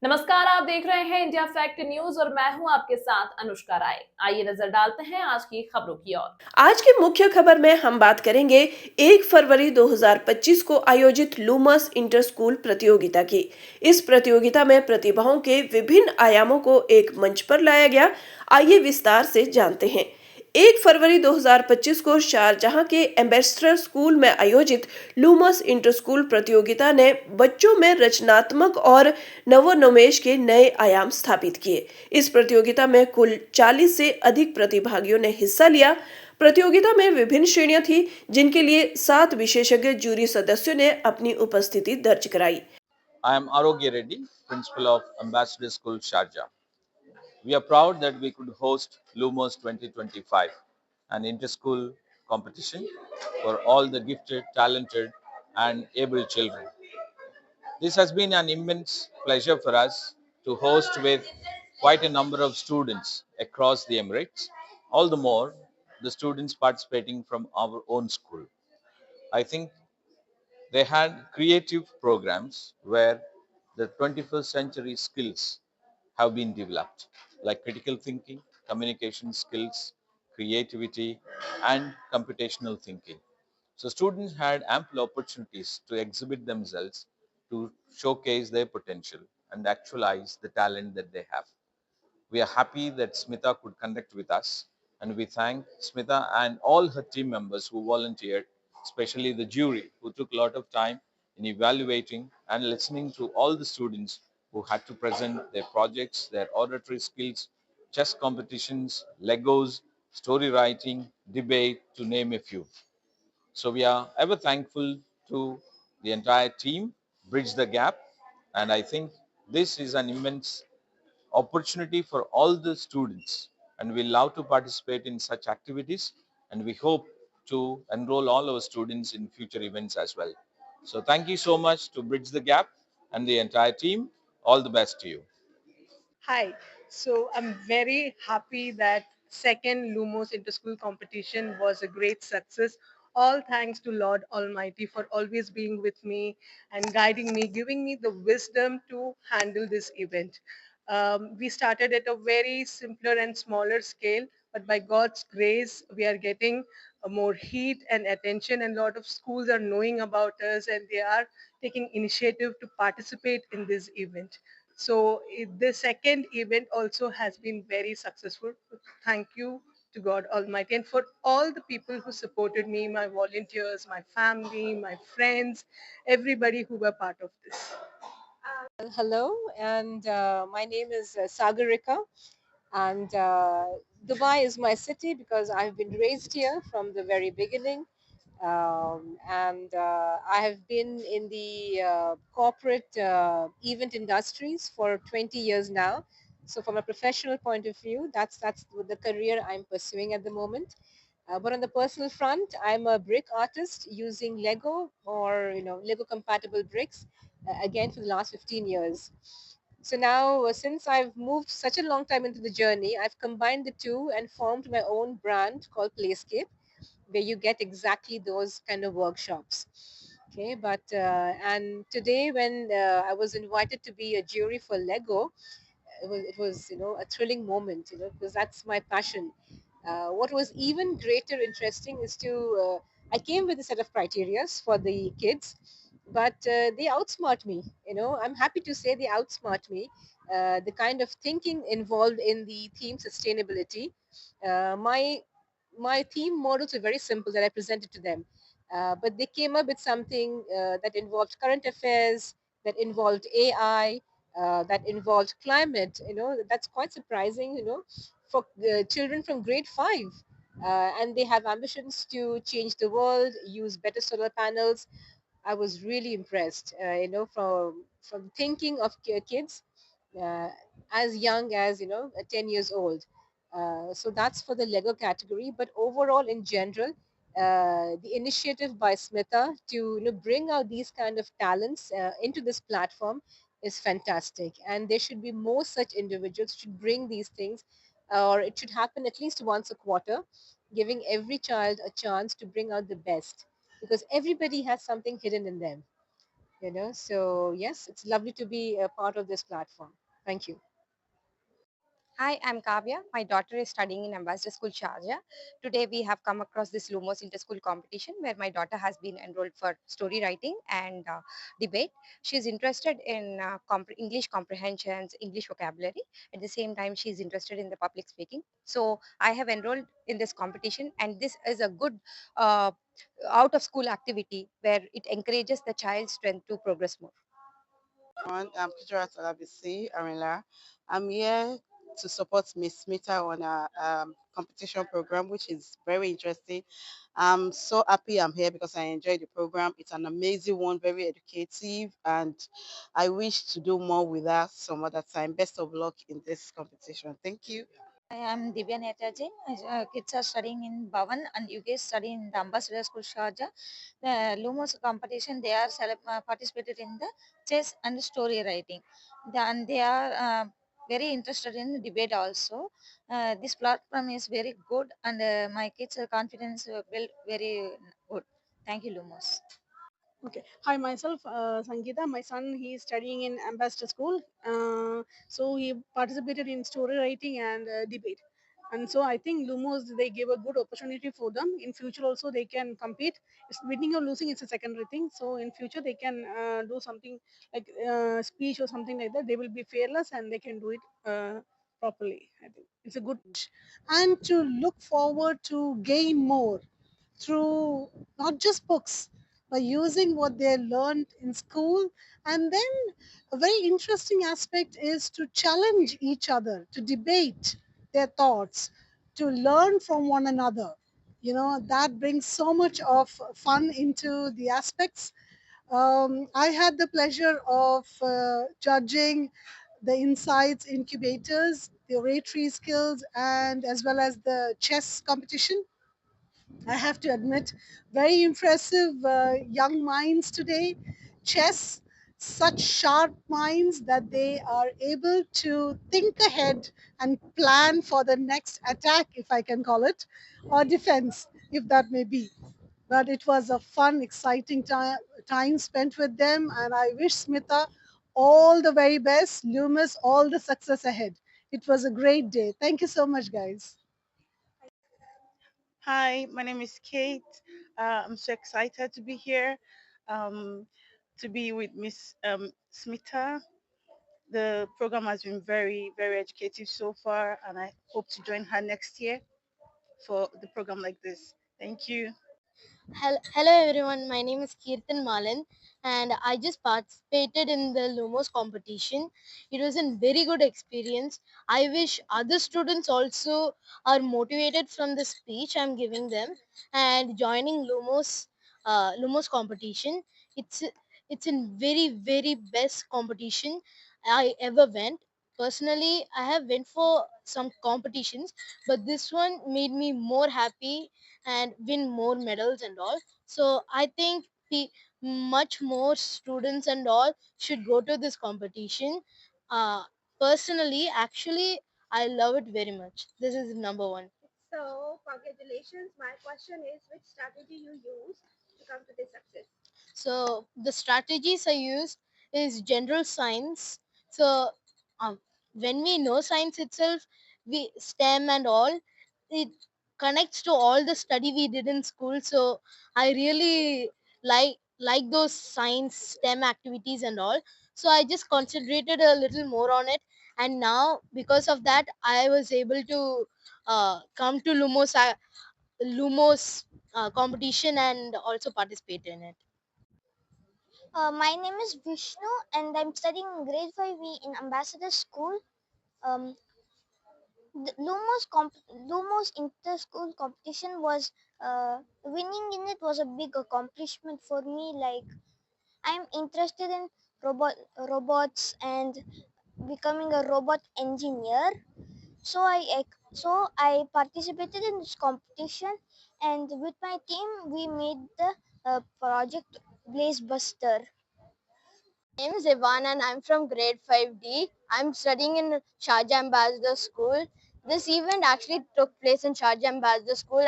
नमस्कार, आप देख रहे हैं इंडिया फैक्ट न्यूज और मैं हूं आपके साथ अनुष्का राय। आइए नजर डालते हैं आज की खबरों की ओर। आज की मुख्य खबर में हम बात करेंगे 1 फरवरी 2025 को आयोजित लूमस इंटर स्कूल प्रतियोगिता की। इस प्रतियोगिता में प्रतिभाओं के विभिन्न आयामों को एक मंच पर लाया गया। आइए विस्तार से जानते हैं। 1 फरवरी 2025 को शारजाह के एम्बेसडर स्कूल में आयोजित लूमस इंटर स्कूल प्रतियोगिता ने बच्चों में रचनात्मक और नवोन्मेष के नए आयाम स्थापित किए। इस प्रतियोगिता में कुल 40 से अधिक प्रतिभागियों ने हिस्सा लिया। प्रतियोगिता में विभिन्न श्रेणियां थी, जिनके लिए 7 विशेषज्ञ जूरी सदस्यों ने अपनी उपस्थिति दर्ज कराई। I am Arogya Reddy, Principal of Ambassador School, Sharjah. We are proud that we could host Lumos 2025, an inter-school competition for all the gifted, talented, and able children. This has been an immense pleasure for us to host with quite a number of students across the Emirates, all the more the students participating from our own school. I think they had creative programs where the 21st century skills have been developed, like critical thinking, communication skills, creativity, and computational thinking. So, students had ample opportunities to exhibit themselves, to showcase their potential, and actualize the talent that they have. We are happy that Smita could connect with us, and we thank Smita and all her team members who volunteered, especially the jury who took a lot of time in evaluating and listening to all the students who had to present their projects, their oratory skills, chess competitions, Legos, story writing, debate, to name a few. So we are ever thankful to the entire team, Bridge the Gap, and I think this is an immense opportunity for all the students, and we love to participate in such activities, and we hope to enroll all our students in future events as well. So thank you so much to Bridge the Gap and the entire team. All the best to you. Hi. So I'm very happy that second Lumos Inter-School competition was a great success. All thanks to Lord Almighty for always being with me and guiding me, giving me the wisdom to handle this event. We started at a very simpler and smaller scale, but by God's grace, we are getting more heat and attention, and a lot of schools are knowing about us and they are taking initiative to participate in this event. So the second event also has been very successful. Thank you to God Almighty and for all the people who supported me, my volunteers, my family, my friends, everybody who were part of this. Hello, and my name is Sagarika, and Dubai is my city because I've been raised here from the very beginning. And I have been in the corporate event industries for 20 years now. So, from a professional point of view, that's the career I'm pursuing at the moment. But on the personal front, I'm a brick artist using Lego or Lego compatible bricks again for the last 15 years. So now, since I've moved such a long time into the journey, I've combined the two and formed my own brand called Playscape, where you get exactly those kind of workshops. Okay, but and today when I was invited to be a jury for Lego, it was a thrilling moment, because that's my passion. What was even greater interesting is to I came with a set of criterias for the kids, but they outsmart me. I'm happy to say they outsmart me. The kind of thinking involved in the theme sustainability. My theme models were very simple that I presented to them, but they came up with something that involved current affairs, that involved AI, that involved climate. That's quite surprising. For children from grade 5, and they have ambitions to change the world, use better solar panels. I was really impressed. From thinking of kids uh, as young as 10 years old. So that's for the Lego category. But overall, in general, the initiative by Smita to bring out these kind of talents into this platform is fantastic, and there should be more such individuals should bring these things, or it should happen at least once a quarter, giving every child a chance to bring out the best because everybody has something hidden in them. So yes, it's lovely to be a part of this platform. Thank you. Hi, I'm Kavya. My daughter is studying in Ambassador School, Sharjah. Today we have come across this Lumos Inter-School competition where my daughter has been enrolled for story writing and debate. She is interested in English comprehensions, English vocabulary. At the same time, she is interested in the public speaking. So I have enrolled in this competition, and this is a good out of school activity where it encourages the child's strength to progress more. I'm Kujarat Alabisi Arila. I'm here to support Miss Smita on our competition program, which is very interesting. I'm so happy I'm here because I enjoy the program. It's an amazing one, very educative, and I wish to do more with her some other time. Best of luck in this competition. Thank you. I am Divya Netaji. Kids are studying in Bhavan and UK studying in the Ambassador School Sharjah. The Lumos competition, they are participated in the chess and story writing. And they are very interested in debate also. This platform is very good and my kids' confidence will very good. Thank you, Lumos. Okay. Hi, myself, Sangeeta. My son, he is studying in Ambassador School. So he participated in story writing and debate. And so I think Lumos, they give a good opportunity for them. In future also, they can compete. It's winning or losing is a secondary thing. So in future, they can do something like speech or something like that. They will be fearless and they can do it properly. I think it's a good. And to look forward to gain more through not just books, by using what they learned in school. And then a very interesting aspect is to challenge each other, to debate their thoughts, to learn from one another. That brings so much of fun into the aspects. I had the pleasure of judging the Insights Incubators, the oratory skills, and as well as the chess competition. I have to admit, very impressive young minds today. Chess, such sharp minds that they are able to think ahead and plan for the next attack, if I can call it, or defense, if that may be. But it was a fun, exciting time spent with them, and I wish Smita all the very best, Loomis, all the success ahead. It was a great day. Thank you so much, guys. Hi, my name is Kate. I'm so excited to be here, um, to be with Miss Smita. The program has been very, very educative so far, and I hope to join her next year for the program like this. Thank you. Hello everyone, my name is Kirtan Malan and I just participated in the Lumos competition. It was a very good experience. I wish other students also are motivated from the speech I'm giving them and joining Lumos competition. It's it's a very best competition I ever went. Personally, I have went for some competitions, but this one made me more happy and win more medals and all. So I think much more students and all should go to this competition. Uh, Personally, actually, I love it very much. This is number one. So, congratulations. My question is which strategy you use to come to this success? So the strategies I used is general science. So um, when we know science itself, we STEM and all, it connects to all the study we did in school. So I really like those science STEM activities and all. So I just concentrated a little more on it, and now because of that, I was able to come to Lumos competition and also participate in it. My name is Vishnu and I'm studying grade 5E in Ambassador School. Um, the Lumos inter-school competition was winning in it was a big accomplishment for me. Like I'm interested in robots and becoming a robot engineer. So I participated in this competition, and with my team we made the project Blaze Buster. My name is Ivan and I'm from grade 5D. I'm studying in Sharjah Ambassador School. This event actually took place in Sharjah Ambassador School.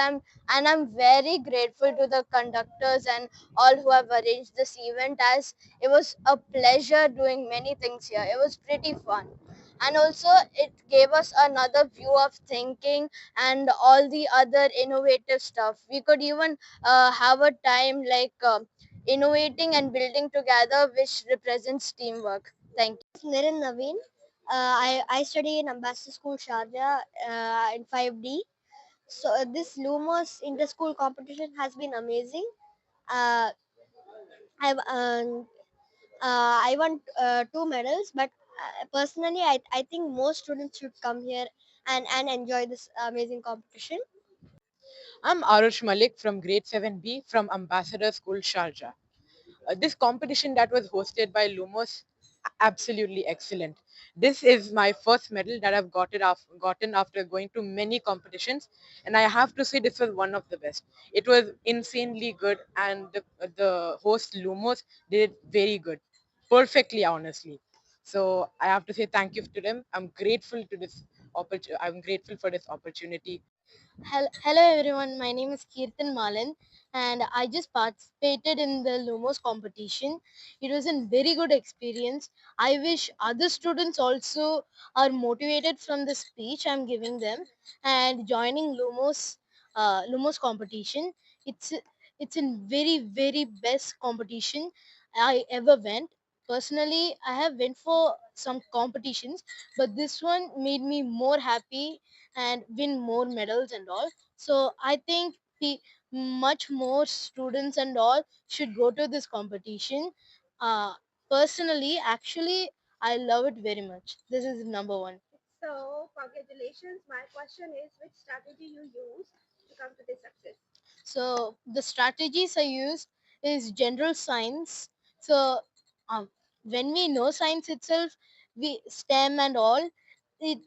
I'm very grateful to the conductors and all who have arranged this event, as it was a pleasure doing many things here. It was pretty fun. And also it gave us another view of thinking and all the other innovative stuff. We could even have a time like innovating and building together, which represents teamwork. Thank you. Nirin Naveen. I study in Ambassador School Sharjah in 5D. So this Lumos inter-school competition has been amazing. Uh, I won two medals, but personally, I think most students should come here and enjoy this amazing competition. I'm Arush Malik from Grade 7B from Ambassador School Sharjah. This competition that was hosted by Lumos, absolutely excellent. This is my first medal that I've gotten after going to many competitions, and I have to say this was one of the best. It was insanely good, and the host Lumos did it very good, perfectly honestly. So I have to say thank you to them. I'm grateful for this opportunity. Hello everyone, my name is Kirtan Malan and I just participated in the Lumos competition. It was a very good experience. I wish other students also are motivated from the speech I'm giving them and joining Lumos competition. It's it's a very best competition I ever went. Personally, I have went for some competitions, but this one made me more happy and win more medals and all. So I think much more students and all should go to this competition. Uh, Personally, actually, I love it very much. This is number one. So congratulations. My question is, which strategy you use to come to this success? So the strategies I used is general science. So um, when we know science itself, we STEM and all, it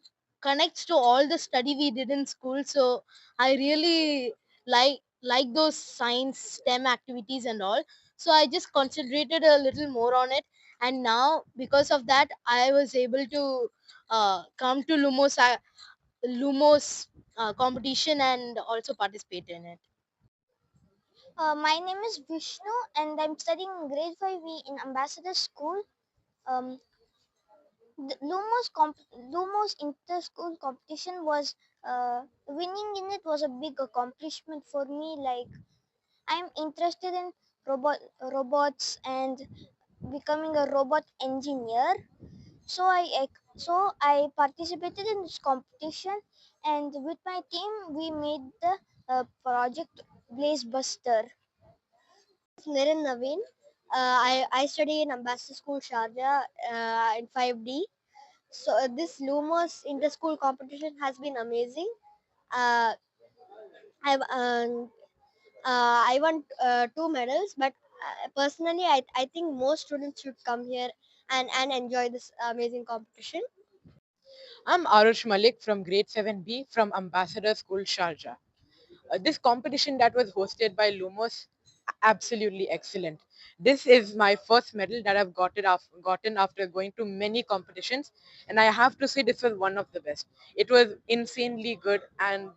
connects to all the study we did in school. So I really like those science STEM activities and all. So I just concentrated a little more on it, and now because of that, I was able to come to Lumos competition and also participate in it. My name is Vishnu, and I'm studying grade 5E in Ambassador School. Um, the Lumos inter-school competition was winning in it was a big accomplishment for me. Like, I'm interested in robots and becoming a robot engineer. So I participated in this competition, and with my team we made the project Blaze Buster. Nirin Naveen. I study in Ambassador School Sharjah in 5D. So this Lumos inter-school competition has been amazing. Uh, I won two medals, but personally, I think most students should come here and enjoy this amazing competition. I'm Arush Malik from Grade 7B from Ambassador School Sharjah. This competition that was hosted by Lumos, absolutely excellent. This is my first medal that I've gotten after going to many competitions, and I have to say this was one of the best. It was insanely good, and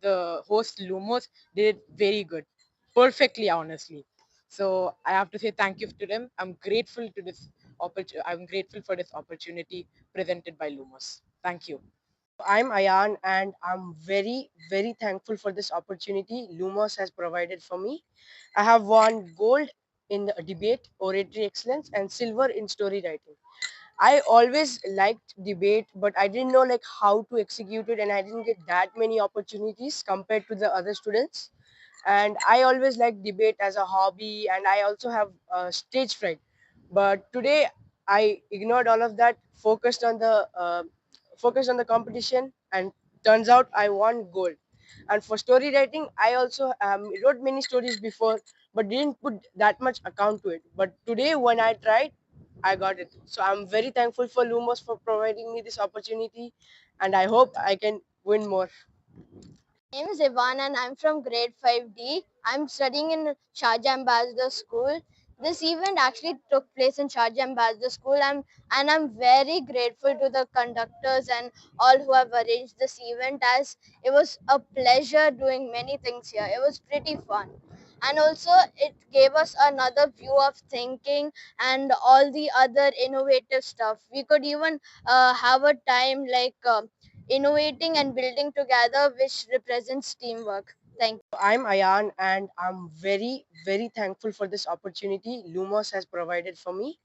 the host Lumos did it very good, perfectly honestly. So I have to say thank you to them. I'm grateful for this opportunity presented by Lumos. Thank you. I'm Ayan and I'm very thankful for this opportunity Lumos has provided for me. I have won gold in the debate, oratory excellence, and silver in story writing. I always liked debate, but I didn't know like how to execute it, and I didn't get that many opportunities compared to the other students. And I always like debate as a hobby, and I also have stage fright. But today I ignored all of that, focused on the competition, and turns out I won gold. And for story writing, I also wrote many stories before, but didn't put that much account to it. But today when I tried, I got it. So I'm very thankful for Lumos for providing me this opportunity, and I hope I can win more. My name is Ivan and I'm from grade 5D. I'm studying in Sharjah Ambassador School. This event actually took place in Sharjah Ambassador School, and I'm very grateful to the conductors and all who have arranged this event, as it was a pleasure doing many things here. It was pretty fun. And also it gave us another view of thinking and all the other innovative stuff. We could even have a time like innovating and building together, which represents teamwork. Thank you. I'm Ayan and I'm very, very thankful for this opportunity Lumos has provided for me.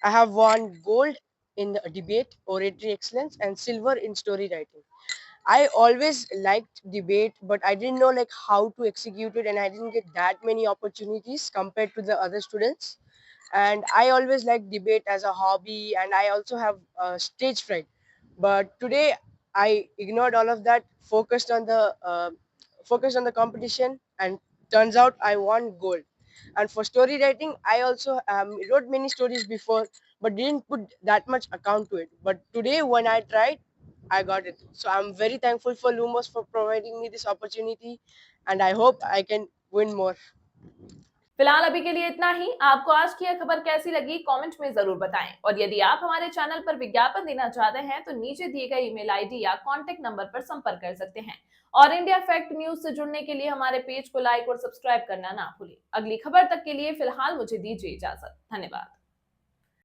I have won gold in the debate, oratory excellence, and silver in story writing. I always liked debate, but I didn't know like how to execute it, and I didn't get that many opportunities compared to the other students. And I always liked debate as a hobby, and I also have stage fright. But today I ignored all of that, focused on the competition, and turns out I won gold. And for story writing, I also wrote many stories before, but didn't put that much account to it. But today, when I tried, I got it. So I'm very thankful for Lumos for providing me this opportunity, and I hope I can win more. फिलहाल अभी के लिए इतना ही। आपको आज की यह खबर कैसी लगी कमेंट में जरूर बताएं, और यदि आप हमारे चैनल पर विज्ञापन देना चाहते हैं तो नीचे दिए गए ईमेल आईडी या कांटेक्ट नंबर पर संपर्क कर सकते हैं। और इंडिया फैक्ट न्यूज से जुड़ने के लिए हमारे पेज को लाइक और सब्सक्राइब करना ना भूलें। अगली खबर तक के लिए फिलहाल मुझे दीजिए इजाजत। धन्यवाद।